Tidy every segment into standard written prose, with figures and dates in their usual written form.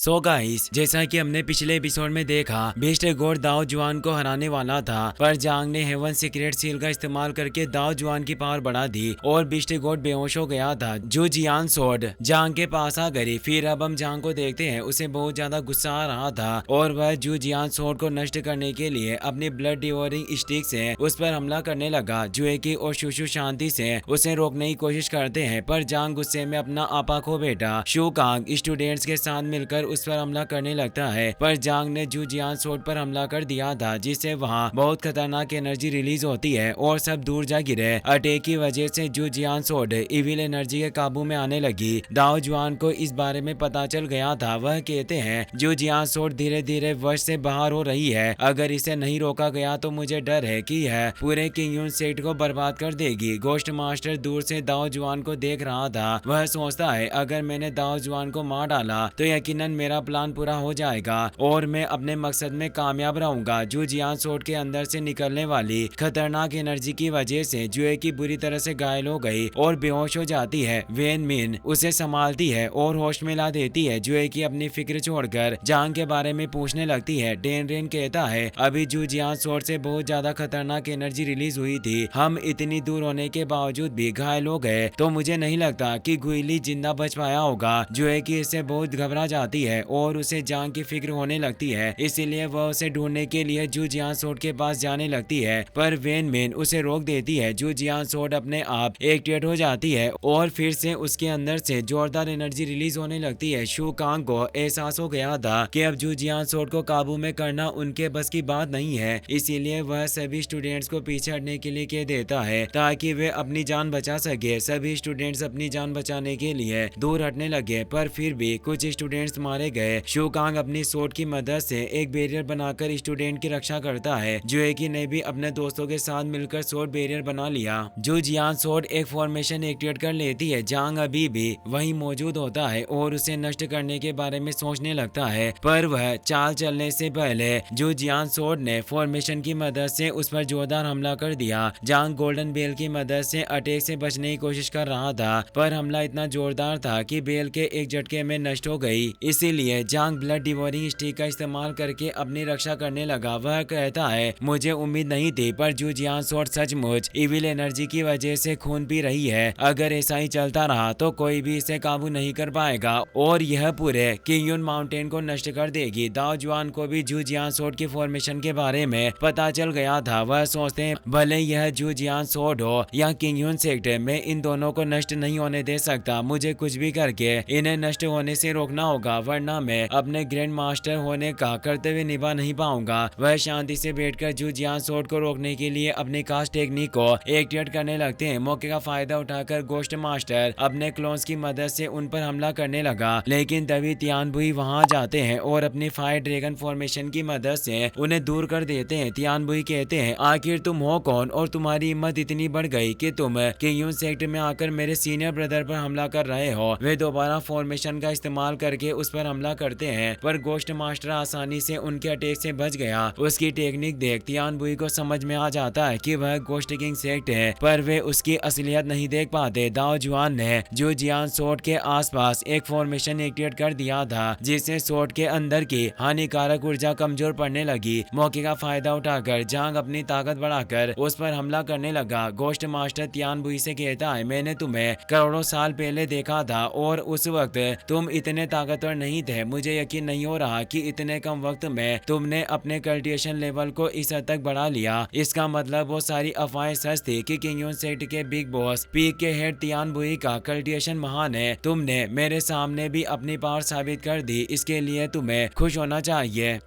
So guys, जैसा कि हमने पिछले एपिसोड में देखा, बीस्ट गॉड दाओ जुआन को हराने वाला था, पर जांग ने हेवन सीक्रेट सील का इस्तेमाल करके दाओ जुआन की पावर बढ़ा दी और बीस्ट गॉड बेहोश हो गया था। जू जियान सोर्ड जांग के पास आ गई। फिर अब हम जांग को देखते हैं, उसे बहुत ज्यादा गुस्सा आ रहा था और वह जू जियान सोर्ड को नष्ट करने के लिए अपनी ब्लड डिवोरिंग स्टिक से उस पर हमला करने लगा। जुएकी और शुशु शांति से उसे रोकने की कोशिश करते हैं, पर जांग गुस्से में अपना आपा खो बेटा शू कांग स्टूडेंट्स के साथ मिलकर उस पर हमला करने लगता है, पर जांग ने जू जियान सोर्ड पर हमला कर दिया था, जिससे वहां बहुत खतरनाक एनर्जी रिलीज होती है और सब दूर जा गिरे। अटैक की वजह से जू जियान सोर्ड इविल एनर्जी के काबू में आने लगी। दाओ जुआन को इस बारे में पता चल गया था। वह कहते हैं जू जियान सोर्ड धीरे धीरे वश से बाहर हो रही है। अगर इसे नहीं रोका गया तो मुझे डर है कि यह पूरे किंगयून सेक्ट को बर्बाद कर देगी। गोस्ट मास्टर दूर से दाओ जुआन को देख रहा था। वह सोचता है अगर मैंने दाओ जुआन को मार डाला तो यकीनन मेरा प्लान पूरा हो जाएगा और मैं अपने मकसद में कामयाब रहूंगा। जू जियान सोर्ड के अंदर से निकलने वाली खतरनाक एनर्जी की वजह से जुए की बुरी तरह से घायल हो गई और बेहोश हो जाती है। वेन मिन उसे संभालती है और होश में ला देती है। जुए की अपनी फिक्र छोड़कर जांग के बारे में पूछने लगती है। डेन रेन कहता है अभी जू जियान सोर्ड से बहुत ज्यादा खतरनाक एनर्जी रिलीज हुई थी। हम इतनी दूर होने के बावजूद भी घायल हो गए, तो मुझे नहीं लगता कि गुइली जिंदा बच पाया होगा। जुए की इससे बहुत घबरा जाती है और उसे जांग की फिक्र होने लगती है, इसीलिए वह उसे ढूंढने के लिए जू जियान सोर्ड के पास जाने लगती है, पर वेन मिन उसे रोक देती है। जू जियान सोर्ड अपने आप एक्टिवेट हो जाती है और फिर से उसके अंदर से जोरदार एनर्जी रिलीज होने लगती है। शू कांग को एहसास हो गया था कि अब जू जियान सोर्ड को काबू में करना उनके बस की बात नहीं है, इसीलिए वह सभी स्टूडेंट्स को पीछे हटने के लिए कह देता है ताकि वे अपनी जान बचा सके। सभी स्टूडेंट्स अपनी जान बचाने के लिए दूर हटने लगे, पर फिर भी कुछ स्टूडेंट्स मारे गए। शू कांग अपनी सोर्ड की मदद से एक बैरियर बनाकर स्टूडेंट की रक्षा करता है। जुएकी ने भी अपने दोस्तों के साथ मिलकर सोर्ड बैरियर बना लिया। जू जियान सोर्ड एक फॉर्मेशन एक्टिवेट कर लेती है। जांग अभी भी वहीं मौजूद होता है और उसे नष्ट करने के बारे में सोचने लगता है, पर वह चाल चलने से पहले जू जियान सोर्ड ने फॉर्मेशन की मदद से उस पर जोरदार हमला कर दिया। जांग गोल्डन बेल की मदद से अटैक से बचने की कोशिश कर रहा था, पर हमला इतना जोरदार था कि बेल के एक झटके में नष्ट हो गई। इसीलिए जांग ब्लड डिवोरिंग स्टिक का इस्तेमाल करके अपनी रक्षा करने लगा। वह कहता है मुझे उम्मीद नहीं थी, पर जू जियान सोर्ड सचमुच इविल एनर्जी की वजह से खून पी रही है। अगर ऐसा ही चलता रहा तो कोई भी इसे काबू नहीं कर पाएगा और यह पूरे किंगयून माउंटेन को नष्ट कर देगी। दाओ जुआन को भी जू जियान सोर्ड की फॉर्मेशन के बारे में पता चल गया था। वह सोचते हैं भले यह जू जियान सोर्ड हो या किंगयून सेक्ट, मैं इन दोनों को नष्ट नहीं होने दे सकता। मुझे कुछ भी करके इन्हें नष्ट होने से रोकना होगा, वरना मैं अपने ग्रैंड मास्टर होने का कर्तव्य निभा नहीं पाऊंगा। वह शांति से बैठकर जू जियान सोर्ड को रोकने के लिए अपनी कास्ट टेक्निक को एक्टिवेट करने लगते हैं। मौके का फायदा उठाकर गोस्ट मास्टर अपने क्लोन्स की मदद से उन पर हमला करने लगा, लेकिन तभी तियानबुई वहां जाते हैं और अपनी फायर ड्रैगन फॉर्मेशन की मदद से उन्हें दूर कर देते हैं। तियानबुई कहते हैं आखिर तुम हो कौन और तुम्हारी हिम्मत इतनी बढ़ गई कि तुम किंगयून सेक्ट में आकर मेरे सीनियर ब्रदर पर हमला कर रहे हो। वे दोबारा फॉर्मेशन का इस्तेमाल करके उस पर हमला करते हैं, पर गोस्ट मास्टर आसानी से उनके अटैक से बच गया। उसकी टेक्निक देख तियानबुई को समझ में आ जाता है कि वह गोस्ट किंग सेक्ट है, पर वे उसकी असलियत नहीं देख पाते। दाओ जुआन ने जू जियान सोर्ड के आसपास एक फॉर्मेशन एक्टिवेट कर दिया था, जिससे सोर्ड के अंदर की हानिकारक ऊर्जा कमजोर पड़ने लगी। मौके का फायदा उठाकर जांग अपनी ताकत बढ़ाकर उस पर हमला करने लगा। गोस्ट मास्टर तियानबुई से कहता है मैंने तुम्हें करोड़ों साल पहले देखा था और उस वक्त तुम इतने ताकतवर नहीं थे। मुझे यकीन नहीं हो रहा कि इतने कम वक्त में तुमने अपने कल्टिवेशन लेवल को इस हद तक बढ़ा लिया। इसका मतलब वो सारी अफवाहें सच थी कि किंगयून सेक्ट के बिग बॉस पीक के हेड तियानबुई का कल्टिवेशन महान है। तुमने मेरे सामने भी अपनी पावर साबित कर दी, इसके लिए तुम्हें खुश होना चाहिए।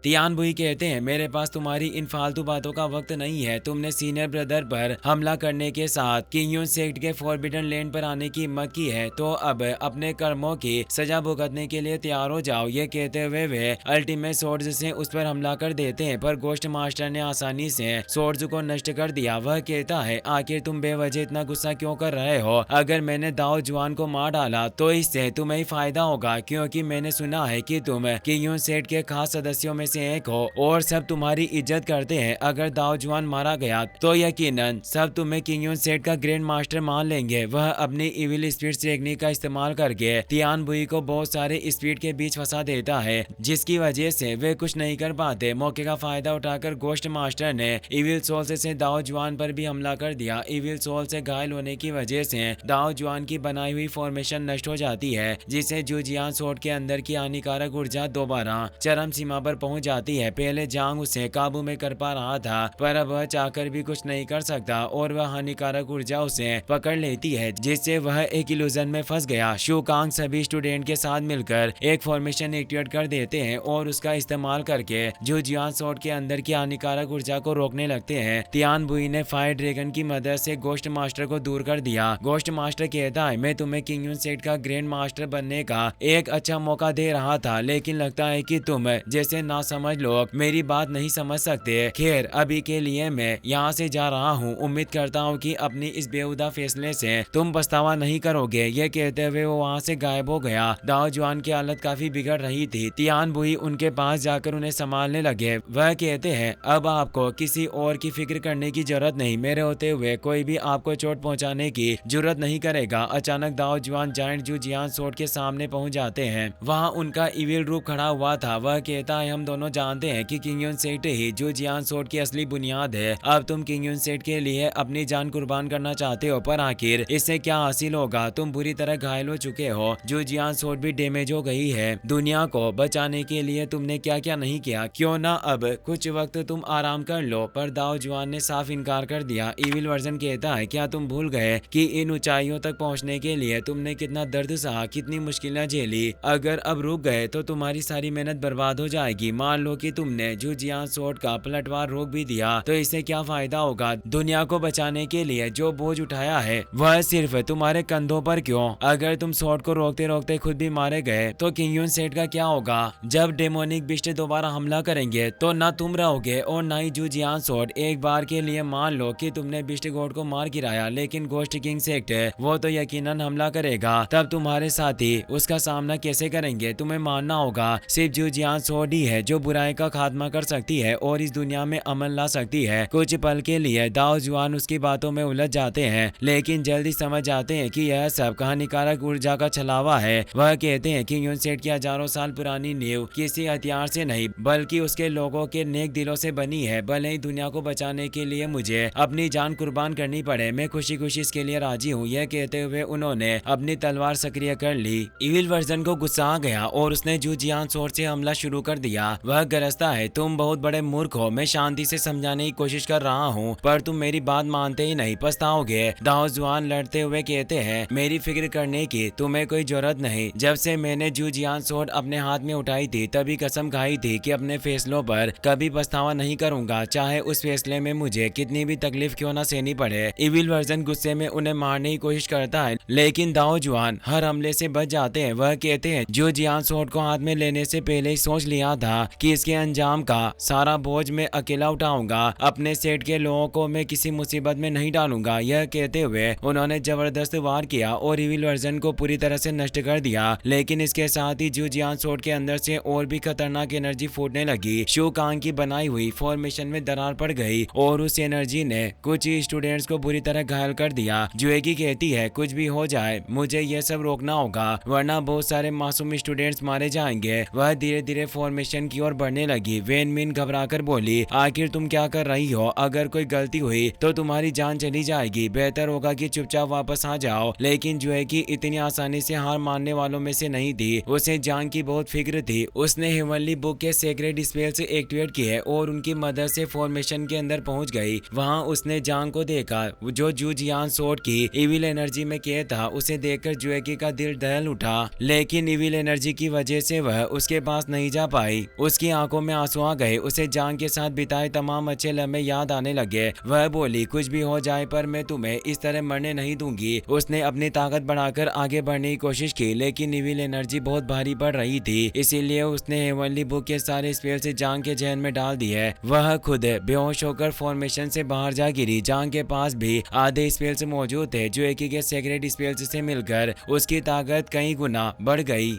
तियानबुई कहते हैं मेरे पास तुम्हारी इन फालतू बातों का वक्त नहीं है। तुमने सीनियर ब्रदर पर हमला करने के साथ किंगयून सेक्ट के फॉरबिडन लैंड पर आने की हिम्मत की है, तो अब अपने कर्मों की सजा भुगतने के लिए तैयार हो जाओ। ये कहते हुए वे अल्टीमेट सोर्ड्स से उस पर हमला कर देते हैं, पर गोस्ट मास्टर ने आसानी से सोर्ड्स को नष्ट कर दिया। वह कहता है आखिर तुम बेवजह इतना गुस्सा क्यों कर रहे हो? अगर मैंने दाओ जुआन को मार डाला तो इससे तुम्हें ही फायदा होगा, क्योंकि मैंने सुना है कि तुम किंगयून सेक्ट के खास सदस्यों में से एक हो और सब तुम्हारी इज्जत करते हैं। अगर दाओ जुआन मारा गया तो यकीनन सब तुम्हें किंग यून सेट का ग्रैंड मास्टर मान लेंगे। वह अपनी इविल स्पीड टेक्निक का इस्तेमाल करके तियान बुई को बहुत सारे स्पीड के बीच फंसा देता है, जिसकी वजह से वे कुछ नहीं कर पाते। मौके का फायदा उठाकर गोस्ट मास्टर ने इविल सोल से दाओ जुआन पर भी हमला कर दिया। इविल सोल से घायल होने की वजह से दाओ जुआन की बनाई हुई फॉर्मेशन नष्ट हो जाती है, जिससे जुजियान सोट के अंदर की हानिकारक ऊर्जा दोबारा चरम सीमा पर पहुंच जाती है। पहले जांग उसे काबू में कर पा रहा था, पर अब वह चाहकर भी कुछ नहीं कर सकता और वह हानिकारक ऊर्जा उसे पकड़ लेती है, जिससे वह एक इल्यूजन में फंस गया। शू कांग सभी स्टूडेंट के साथ मिलकर एक फॉर्मेशन एक्टिवेट कर देते हैं और उसका इस्तेमाल करके जुजियान सोट के अंदर की हानिकारक ऊर्जा को रोकने लगते हैं। तियान बुई ने फायर ड्रैगन की मदद से गोस्ट मास्टर को दूर कर दिया। गोस्ट मास्टर कहता है, मैं तुम्हें किंग यून सेट का ग्रैंड मास्टर बनने का एक अच्छा मौका दे रहा था, लेकिन लगता है कि तुम जैसे ना समझ लोग मेरी बात नहीं समझ सकते। खैर, अभी के लिए मैं यहाँ से जा रहा हूँ। उम्मीद करता हूँ कि अपनी इस बेहुदा फैसले से तुम पछतावा नहीं करोगे। ये कहते हुए वो वहाँ से गायब हो गया। दाओ जुआन की हालत काफी बिगड़ रही थी। तियान बुई उनके पास जाकर उन्हें संभालने लगे। वह कहते हैं, अब आपको किसी और की फिक्र करने की जरूरत नहीं। मेरे होते हुए कोई भी आपको चोट पहुंचाने की जरूरत नहीं करेगा। अचानक दाओ जुआन जायंट जुजियान सोट के सामने पहुंच जाते हैं। वहां उनका इविल रूप खड़ा हुआ था। वह कहता है, हम दोनों जानते हैं कि किंग यून सेट ही जुजियान सोट की असली बुनियाद है। अब तुम किंग यून सेट के लिए अपनी जान कुर्बान करना चाहते हो, पर आखिर इससे क्या हासिल होगा? तुम बुरी तरह घायल हो चुके हो, जुजियान सोट भी डैमेज हो गई है। दुनिया को बचाने के लिए तुमने क्या क्या नहीं किया। क्यों ना अब कुछ वक्त तुम आराम कर लो? पर दाओ जुआन ने साफ इनकार कर दिया। इविल वर्जन कहता है, क्या तुम भूल गए कि इन ऊंचाइयों तक पहुंचने के लिए तुमने कितना दर्द सहा, कितनी मुश्किलें झेली? अगर अब रुक गए तो तुम्हारी सारी मेहनत बर्बाद हो जाएगी। मान लो कि तुमने जुजियान सोट का पलटवार रोक भी दिया, तो इससे क्या फायदा होगा? दुनिया को बचाने के लिए जो बोझ उठाया है वह सिर्फ तुम्हारे कंधों पर क्यों? अगर तुम सोट को रोकते रोकते खुद भी मारे गए तो किंग यून सेट का क्या होगा? जब डेमोनिक बिस्ट दोबारा हमला करेंगे तो ना तुम रहोगे और ना ही जुजियान सोट। एक बार के लिए मान लो कि तुमने बिस्ट गॉड को मार गिराया, लेकिन गोस्ट किंग सेक्ट वो तो यकीनन हमला करेगा। तब तुम्हारे साथी उसका सामना कैसे करेंगे? तुम्हें मानना होगा सिर्फ जुजियान सोट ही है जो बुराई का खात्मा कर सकती है और इस दुनिया में अमन ला सकती है। कुछ पल के लिए दाओ जुआन उसकी बातों में उलझ जाते हैं, लेकिन जल्दी समझ जाते हैं कि यह सब हानिकारक ऊर्जा का छलावा है। वह कहते हैं कि यून सेट की हजारों साल पुरानी नींव किसी हथियार से नहीं बल्कि उसके लोगों के नेक दिलों से बनी है। भले ही दुनिया को बचाने के लिए मुझे अपनी जान कुर्बान करनी पड़े, मैं खुशी खुशी इसके लिए राजी हूँ। यह कहते हुए उन्होंने अपनी तलवार सक्रिय कर ली। इविल वर्जन को गुस्सा आ गया और उसने जुजियान सोट से हमला शुरू कर दिया। वह गरजता है, तुम बहुत बड़े मूर्ख हो। मैं शांति से समझाने की कोशिश कर रहा हूँ, पर तुम मेरी बात मानते ही नहीं, पछताओगे। दाओ जुआन लड़ते हुए कहते हैं, मेरी फिक्र करने की तुम्हें कोई जरूरत नहीं। जब से मैंने जुजियान सोट अपने हाथ में उठाई थी तभी कसम खाई थी कि अपने फैसलों पर कभी पछतावा नहीं करूंगा, चाहे उस फैसले में मुझे कितनी भी तकलीफ क्यों ना सहनी पड़े। इविल वर्जन गुस्से में उन्हें मारने की कोशिश करता है, लेकिन दाओ जुआन हर हमले से बच जाते हैं। वह कहते हैं, जुजियान सोट को हाथ में लेने से पहले ही सोच लिया था कि इसके अंजाम का सारा बोझ मैं अकेला उठाऊंगा। अपने सेट के लोगों को मैं किसी मुसीबत में नहीं डालूंगा। यह कहते हुए उन्होंने जबरदस्त वार किया और इविल वर्जन को पूरी तरह से नष्ट कर दिया, लेकिन इसके साथ ही जुजियान सोट के अंदर से और भी खतरनाक एनर्जी फूटने लगी। शू कांग की बनाई हुई फॉर्मेशन में दरार पड़ गई और उस एनर्जी ने कुछ ही स्टूडेंट्स को बुरी तरह घायल कर दिया। जुएगी कहती है, कुछ भी हो जाए मुझे यह सब रोकना होगा, वरना बहुत सारे मासूम स्टूडेंट्स मारे जाएंगे। वह धीरे धीरे फॉर्मेशन की ओर बढ़ने लगी। वेन मिन घबराकर बोली, आखिर तुम क्या कर रही हो? अगर कोई गलती हुई तो तुम्हारी जान चली जाएगी। बेहतर होगा कि चुपचाप वापस आ जाओ। लेकिन जुएगी इतनी आसानी से हार मानने वालों में से नहीं थी। उसे जान की बहुत फिक्र थी। उसने हेवनली बुक के सेक्रेट स्पेल्स एक्टिवेट किए और उनकी मदद से फॉर्मेशन के अंदर पहुंच गई। वहां उसने जांग को देखा जो जुजियान सोट की इविल एनर्जी में कैद था। उसे देखकर जुएगी का दिल दहल उठा, लेकिन इविल एनर्जी की वजह से वह उसके पास नहीं जा पाई। उसकी आंखों में आंसू आ गए। उसे जांग के साथ बिताए तमाम अच्छे लम्हे याद आने लगे। वह बोली, कुछ भी हो जाए पर मैं तुम्हें इस तरह मरने नहीं दूंगी। उसने अपनी ताकत बढ़ाकर आगे बढ़ने की कोशिश की, लेकिन इविल एनर्जी बहुत भारी पड़ रही थी, इसीलिए उसने हेवनली बुक के सारे स्पेल से जांग के जहन में डाल दिए। वह खुद बेहोश होकर फॉर्मेशन से बाहर जा गिरी। जांग के पास भी आधे स्पेल्स मौजूद थे जो एक ही के सेक्रेट स्पेल्स से मिलकर उसकी ताकत कई गुना बढ़ गई।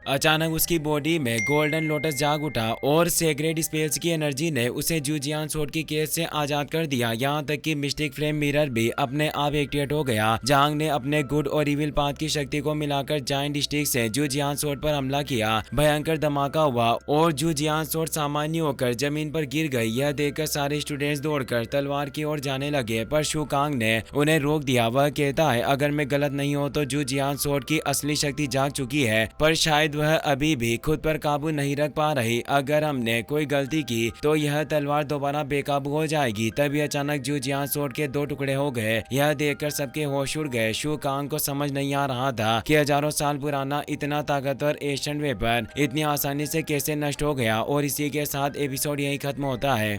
अचानक उसकी बॉडी में गोल्डन लोटस जाग उठा और सेक्रेड स्पेल्स की एनर्जी ने उसे जूजियान सोर्ड की केस से आजाद कर दिया। यहाँ तक कि मिस्टिक फ्लेम मिरर भी अपने आप एक्टिवेट हो गया। जांग ने अपने गुड और इविल पाथ की शक्ति को मिलाकर जायंट स्टिक से जूजियान सोर्ड पर हमला किया। भयंकर धमाका हुआ और जूजियान सोर्ड सामान्य होकर जमीन पर गिर गई। यह देखकर सारे स्टूडेंट्स दौड़कर तलवार की ओर जाने लगे, पर शू कांग ने उन्हें रोक दिया। वह कहता है अगर मैं गलत नहीं हूँ तो जूजियान सोर्ड की असली शक्ति जाग चुकी है, पर शायद वह अभी भी खुद पर काबू नहीं रख पा रही। अगर हमने कोई गलती की तो यह तलवार दोबारा बेकाबू हो जाएगी। तभी अचानक जूजियान सोर्ड के दो टुकड़े हो गए। यह देखकर सबके होश उड़ गए। शू कांग को समझ नहीं आ रहा था कि हजारों साल पुराना इतना ताकतवर एशियंट वेपन इतनी आसानी से कैसे नष्ट हो गया। और इसी के साथ एपिसोड यही खत्म होता है।